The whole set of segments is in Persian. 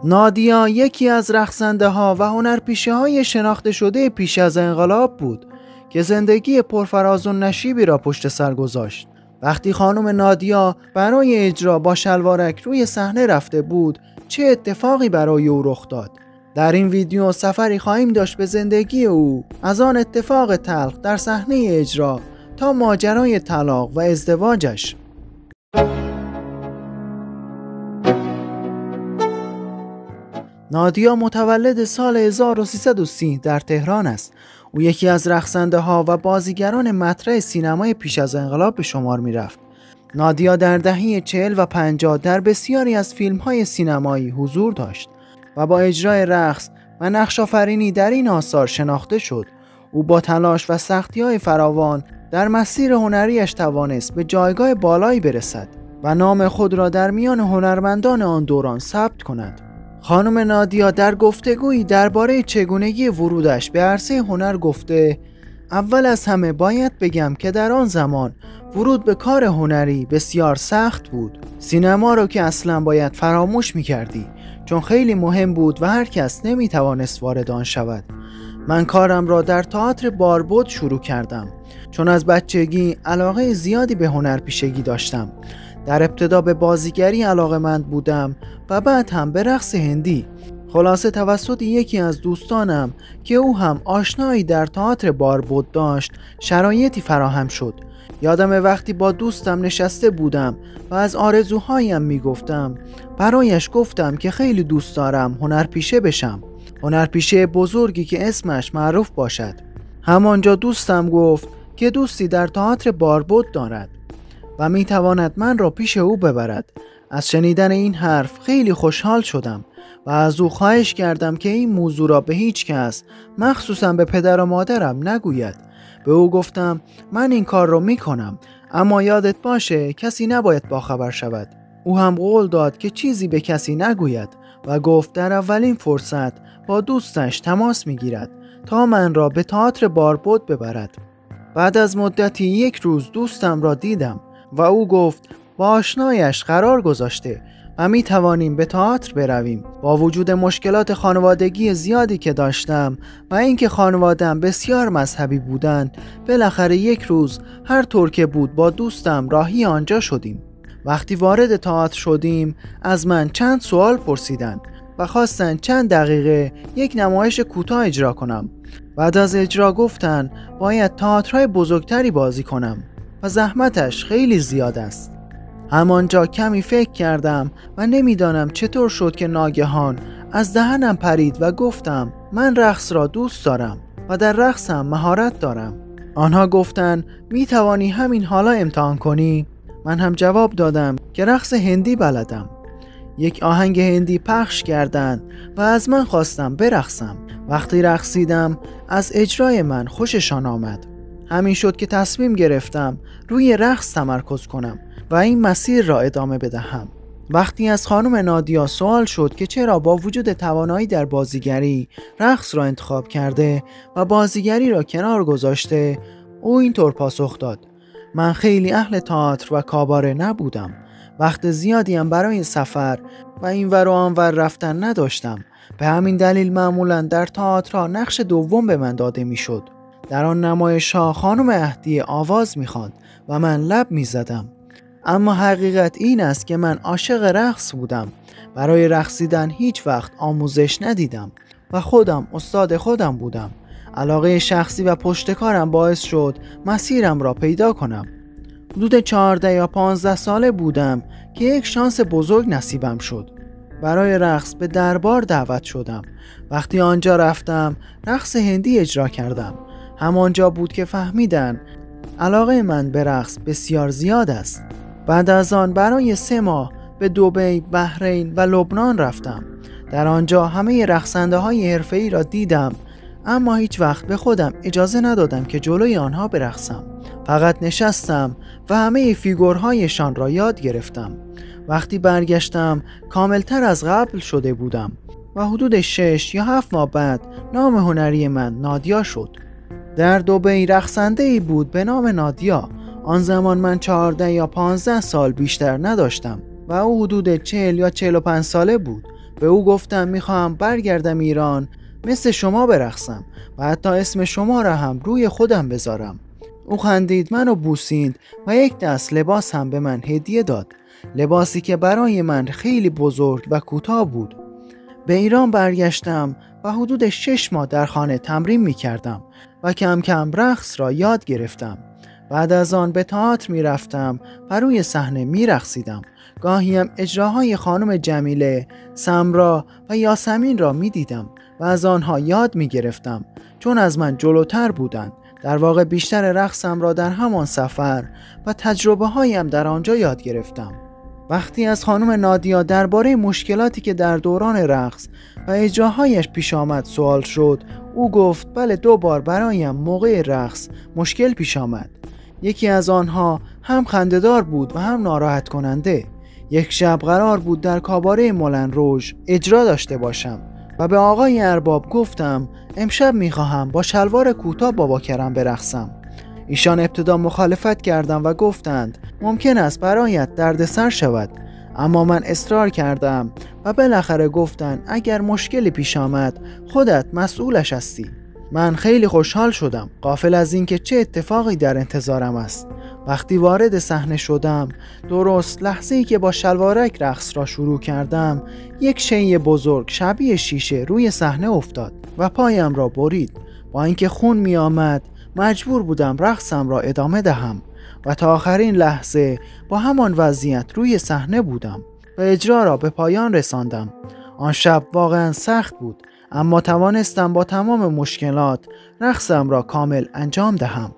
نادیا یکی از رقصنده ها و هنرپیشه های شناخته شده پیش از انقلاب بود که زندگی پرفراز و نشیبی را پشت سر گذاشت. وقتی خانم نادیا برای اجرا با شلوارک روی صحنه رفته بود، چه اتفاقی برای او رخ داد؟ در این ویدیو سفری خواهیم داشت به زندگی او، از آن اتفاق تلخ در صحنه اجرا تا ماجرای طلاق و ازدواجش. نادیا متولد سال 1330 در تهران است. او یکی از رقصنده ها و بازیگران مطرح سینمای پیش از انقلاب به شمار می رفت. نادیا در دهه 40 و 50 در بسیاری از فیلم های سینمایی حضور داشت و با اجرای رقص و نقش آفرینی در این آثار شناخته شد. او با تلاش و سختی‌های فراوان در مسیر هنریش توانست به جایگاه بالایی برسد و نام خود را در میان هنرمندان آن دوران ثبت کند. خانم نادیا در گفتگویی درباره چگونگی ورودش به عرصه هنر گفته: اول از همه باید بگم که در آن زمان ورود به کار هنری بسیار سخت بود. سینما رو که اصلا باید فراموش می‌کردی، چون خیلی مهم بود و هر کس نمی‌توانست وارد آن شود. من کارم را در تئاتر باربد شروع کردم، چون از بچگی علاقه زیادی به هنرپیشگی داشتم. در ابتدا به بازیگری علاقه‌مند بودم و بعد هم به رقص هندی. خلاصه توسط یکی از دوستانم که او هم آشنایی در تئاتر باربد داشت، شرایطی فراهم شد. یادم وقتی با دوستم نشسته بودم و از آرزوهایم میگفتم، برایش گفتم که خیلی دوست دارم هنرپیشه بشم، هنرپیشه بزرگی که اسمش معروف باشد. همانجا دوستم گفت که دوستی در تئاتر باربد دارد و میتواند من را پیش او ببرد. از شنیدن این حرف خیلی خوشحال شدم و از او خواهش کردم که این موضوع را به هیچ کس، مخصوصا به پدر و مادرم، نگوید. به او گفتم من این کار را میکنم، اما یادت باشه کسی نباید باخبر شود. او هم قول داد که چیزی به کسی نگوید و گفت در اولین فرصت با دوستش تماس میگیرد تا من را به تئاتر باربد ببرد. بعد از مدتی یک روز دوستم را دیدم و او گفت با آشنایش قرار گذاشته و می توانیم به تئاتر برویم. با وجود مشکلات خانوادگی زیادی که داشتم و اینکه خانواده‌ام بسیار مذهبی بودند، بالاخره یک روز هر طور که بود با دوستم راهی آنجا شدیم. وقتی وارد تئاتر شدیم از من چند سوال پرسیدند و خواستن چند دقیقه یک نمایش کوتاه اجرا کنم. بعد از اجرا گفتن باید تئاترهای بزرگتری بازی کنم و زحمتش خیلی زیاد است. همانجا کمی فکر کردم و نمیدانم چطور شد که ناگهان از دهنم پرید و گفتم من رقص را دوست دارم و در رقص هم مهارت دارم. آنها گفتن می توانی همین حالا امتحان کنی؟ من هم جواب دادم که رقص هندی بلدم. یک آهنگ هندی پخش کردند و از من خواستم برقصم. وقتی رقصیدم از اجرای من خوششان آمد. همین شد که تصمیم گرفتم روی رقص تمرکز کنم و این مسیر را ادامه بدهم. وقتی از خانم نادیا سوال شد که چرا با وجود توانایی در بازیگری رقص را انتخاب کرده و بازیگری را کنار گذاشته، او اینطور پاسخ داد: من خیلی اهل تئاتر و کاباره نبودم. وقت زیادی هم برای سفر و اینور و آنور رفتن نداشتم. به همین دلیل معمولا در تئاترها نقش دوم به من داده میشد. در آن نمایش‌ها خانم اهدی آواز می‌خواند و من لب می‌زدم. اما حقیقت این است که من عاشق رقص بودم. برای رقصیدن هیچ وقت آموزش ندیدم و خودم استاد خودم بودم. علاقه شخصی و پشتکارم باعث شد مسیرم را پیدا کنم. حدود 14 یا 15 ساله بودم که یک شانس بزرگ نصیبم شد. برای رقص به دربار دعوت شدم. وقتی آنجا رفتم رقص هندی اجرا کردم. همانجا بود که فهمیدن علاقه من به رقص بسیار زیاد است. بعد از آن برای 3 ماه به دبی، بحرین و لبنان رفتم. در آنجا همه رقصنده های حرفه‌ای را دیدم، اما هیچ وقت به خودم اجازه ندادم که جلوی آنها برقصم. فقط نشستم و همه فیگورهایشان را یاد گرفتم. وقتی برگشتم کاملتر از قبل شده بودم و حدود 6 یا 7 ماه بعد نام هنری من نادیا شد. در دبی رقصنده‌ای بود به نام نادیا. آن زمان من 14 یا 15 سال بیشتر نداشتم و او حدود 40 یا 45 ساله بود. به او گفتم میخواهم برگردم ایران مثل شما برقصم و حتی اسم شما را هم روی خودم بذارم. او خندید، منو بوسید و یک دست لباس هم به من هدیه داد، لباسی که برای من خیلی بزرگ و کوتاه بود. به ایران برگشتم و حدود 6 ماه در خانه تمرین می کردم و کم کم رقص را یاد گرفتم. بعد از آن به تئاتر می رفتم و روی صحنه می رقصیدم. گاهی هم اجراهای خانم جمیله، سمرا و یاسمین را می دیدم و از آنها یاد می گرفتم چون از من جلوتر بودند. در واقع بیشتر رقصم را در همان سفر و تجربه هایم در آنجا یاد گرفتم. وقتی از خانم نادیا درباره مشکلاتی که در دوران رقص و اجراهایش پیش آمد سوال شد، او گفت بله 2 بار برایم موقع رقص مشکل پیش آمد. یکی از آنها هم خنده‌دار بود و هم ناراحت کننده. یک شب قرار بود در کاباره مولن روژ اجرا داشته باشم و به آقای ارباب گفتم امشب میخواهم با شلوار کوتاه بابا کرم برقصم. ایشان ابتدا مخالفت کردند و گفتند ممکن است برایت دردسر شود، اما من اصرار کردم و بالاخره گفتند اگر مشکلی پیش آمد خودت مسئولش هستی. من خیلی خوشحال شدم، غافل از اینکه چه اتفاقی در انتظارم است. وقتی وارد صحنه شدم، درست لحظه‌ای که با شلوارک رقص را شروع کردم، یک شیء بزرگ شبیه شیشه روی صحنه افتاد و پایم را برید. با اینکه خون می آمد مجبور بودم رقصم را ادامه دهم و تا آخرین لحظه با همان وضعیت روی صحنه بودم و اجرا را به پایان رساندم. آن شب واقعا سخت بود، اما توانستم با تمام مشکلات رقصم را کامل انجام دهم.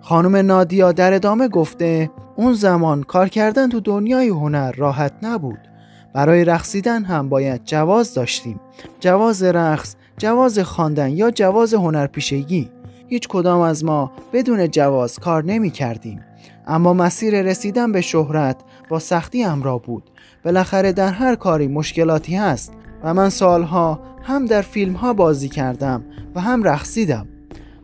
خانم نادیا در ادامه گفته اون زمان کار کردن تو دنیای هنر راحت نبود. برای رقصیدن هم باید جواز داشتیم، جواز رقص، جواز خواندن یا جواز هنرپیشگی. هیچ کدام از ما بدون جواز کار نمی کردیم. اما مسیر رسیدن به شهرت با سختی همراه بود. بالاخره در هر کاری مشکلاتی هست و من سالها هم در فیلم ها بازی کردم و هم رقصیدم.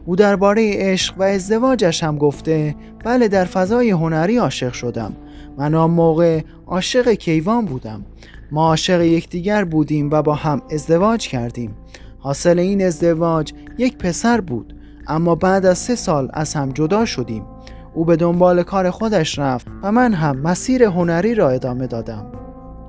او درباره عشق و ازدواجش هم گفته بله در فضای هنری عاشق شدم. من آن موقع عاشق کیوان بودم. ما عاشق یکدیگر بودیم و با هم ازدواج کردیم. حاصل این ازدواج یک پسر بود، اما بعد از 3 سال از هم جدا شدیم. او به دنبال کار خودش رفت و من هم مسیر هنری را ادامه دادم.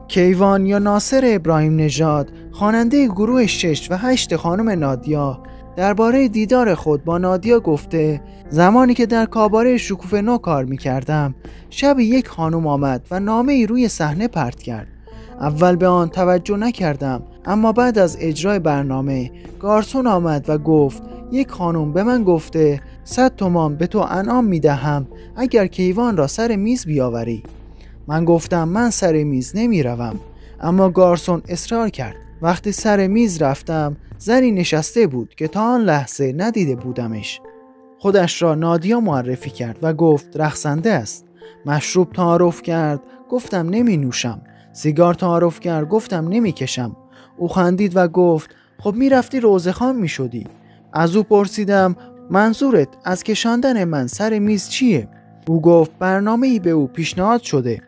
کیوان یا ناصر ابراهیم نژاد، خواننده گروه 6 و 8 خانم نادیا، درباره دیدار خود با نادیا گفته زمانی که در کاباره شکوفه نو کار می‌کردم، شبی یک خانم آمد و نامه‌ای روی صحنه پرت کرد. اول به آن توجه نکردم، اما بعد از اجرای برنامه گارسون آمد و گفت یک خانم به من گفته 100 تومان به تو انعام میدهم اگر کیوان را سر میز بیاوری. من گفتم من سر میز نمیروم، اما گارسون اصرار کرد. وقتی سر میز رفتم زنی نشسته بود که تا آن لحظه ندیده بودمش. خودش را نادیا معرفی کرد و گفت رقصنده است. مشروب تعارف کرد، گفتم نمی نوشم. سیگار تعارف کرد، گفتم نمی کشم. او خندید و گفت خب می رفتی روزخوان می شدی. از او پرسیدم منظورت از کشاندن من سر میز چیه؟ او گفت برنامه‌ای به او پیشنهاد شده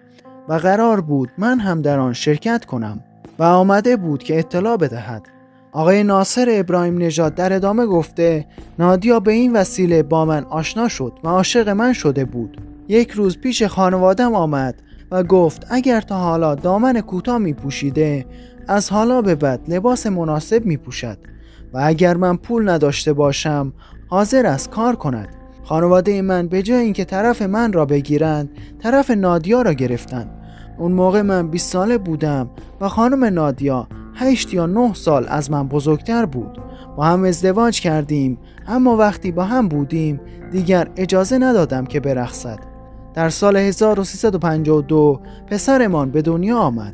و قرار بود من هم در آن شرکت کنم و آمده بود که اطلاع بدهد. آقای ناصر ابراهیم نژاد در ادامه گفته نادیا به این وسیله با من آشنا شد و عاشق من شده بود. یک روز پیش خانوادم آمد و گفت اگر تا حالا دامن کوتاه می پوشیده از حالا به بعد لباس مناسب می پوشد و اگر من پول نداشته باشم حاضر است کار کند. خانواده من به جای اینکه طرف من را بگیرند طرف نادیا را گرفتند. اون موقع من 20 ساله بودم و خانم نادیا 8 یا 9 سال از من بزرگتر بود. با هم ازدواج کردیم، اما وقتی با هم بودیم دیگر اجازه ندادم که برقصد. در سال 1352 پسرمان به دنیا آمد،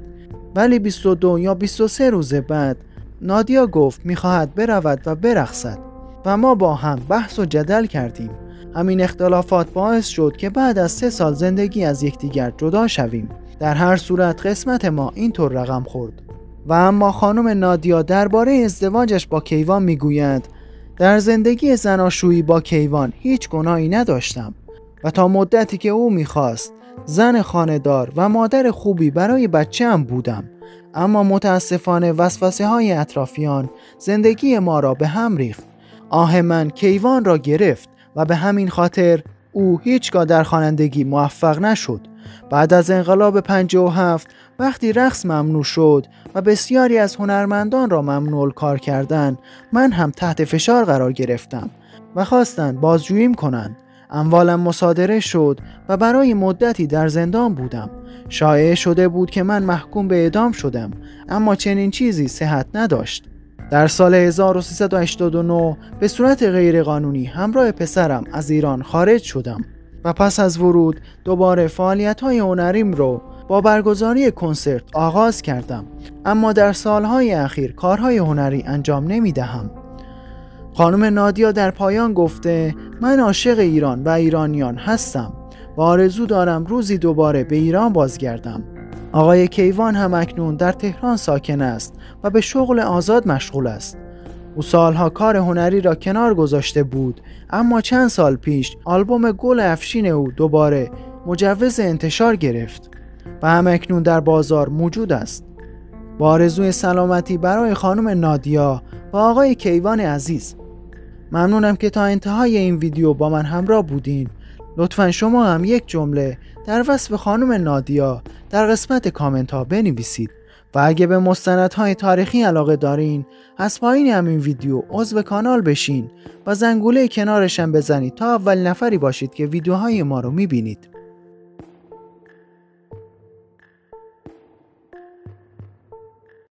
ولی 22 یا 23 روز بعد نادیا گفت میخواهد برود و برقصد و ما با هم بحث و جدل کردیم. همین اختلافات باعث شد که بعد از 3 سال زندگی از یکدیگر جدا شویم. در هر صورت قسمت ما اینطور رقم خورد. و اما خانم نادیا درباره ازدواجش با کیوان میگوید در زندگی زناشویی با کیوان هیچ گناهی نداشتم و تا مدتی که او میخواست زن خانه‌دار و مادر خوبی برای بچه‌ام بودم، اما متاسفانه وسوسه‌های اطرافیان زندگی ما را به هم ریخت. آه من کیوان را گرفت و به همین خاطر او هیچگاه در خوانندگی موفق نشد. بعد از انقلاب 57 وقتی رقص ممنوع شد و بسیاری از هنرمندان را ممنوع کار کردند، من هم تحت فشار قرار گرفتم و خواستند بازجوییم کنند. اموالم مصادره شد و برای مدتی در زندان بودم. شایعه شده بود که من محکوم به اعدام شدم، اما چنین چیزی صحت نداشت. در سال 1389 به صورت غیرقانونی همراه پسرم از ایران خارج شدم و پس از ورود دوباره فعالیت‌های هنریم رو با برگزاری کنسرت آغاز کردم، اما در سالهای اخیر کارهای هنری انجام نمی‌دهم. خانم نادیا در پایان گفته من عاشق ایران و ایرانیان هستم و آرزو دارم روزی دوباره به ایران بازگردم. آقای کیوان هم اکنون در تهران ساکن است و به شغل آزاد مشغول است. او سالها کار هنری را کنار گذاشته بود، اما چند سال پیش آلبوم گل افشین او دوباره مجوز انتشار گرفت و هم اکنون در بازار موجود است. با آرزوی سلامتی برای خانم نادیا و آقای کیوان عزیز. ممنونم که تا انتهای این ویدیو با من همراه بودین. لطفاً شما هم یک جمله در وصف خانم نادیا در قسمت کامنت ها بنویسید و اگه به مستندهای تاریخی علاقه دارین از پایین همین ویدیو عضو کانال بشین و زنگوله کنارش هم بزنید تا اول نفری باشید که ویدیوهای ما رو میبینید.